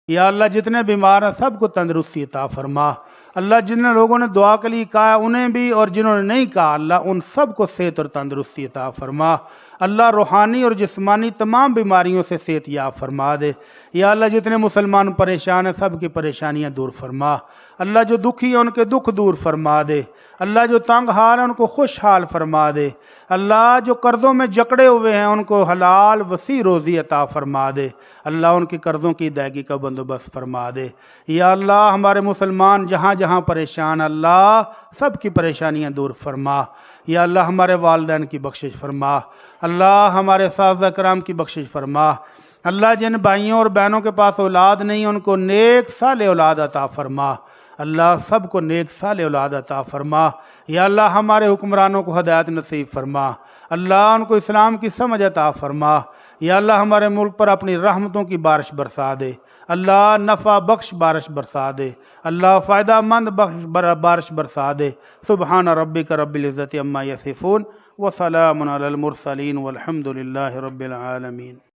یا اللہ جتنے بیمار ہیں سب کو تندرستی عطا فرما۔ اللہ جن لوگوں نے دعا کے لیے کہا ہے انہیں بھی، اور جنہوں نے نہیں کہا اللہ ان سب کو صحت اور تندرستی عطا فرما۔ اللہ روحانی اور جسمانی تمام بیماریوں سے صحت یاب فرما دے۔ یا اللہ جتنے مسلمان پریشان ہیں سب کی پریشانیاں دور فرما۔ اللہ جو دکھی ہیں ان کے دکھ دور فرما دے۔ اللہ جو تنگ حال ہیں ان کو خوشحال فرما دے۔ اللہ جو قرضوں میں جکڑے ہوئے ہیں ان کو حلال وسیع روزی عطا فرما دے۔ اللہ ان کی قرضوں کی ادائیگی کا بندوبست فرما دے۔ یا اللہ ہمارے مسلمان جہاں جہاں پریشان، اللہ سب کی پریشانیاں دور فرما۔ یا اللہ ہمارے والدین کی بخشش فرما۔ اللہ ہمارے اساتذہ کرام کی بخشش فرما۔ اللہ جن بھائیوں اور بہنوں کے پاس اولاد نہیں ان کو نیک صالح اولاد عطا فرما۔ اللہ سب کو نیک صالح اولاد عطا فرما۔ یا اللہ ہمارے حکمرانوں کو ہدایت نصیب فرما۔ اللہ ان کو اسلام کی سمجھ عطا فرما۔ یا اللہ ہمارے ملک پر اپنی رحمتوں کی بارش برسا دے۔ اللہ نفع بخش بارش برسا دے۔ اللہ فائدہ مند بخش بارش برسا دے۔ سبحان ربک رب العزت عما یصفون وسلام علی المرسلین والحمد للہ رب العالمین۔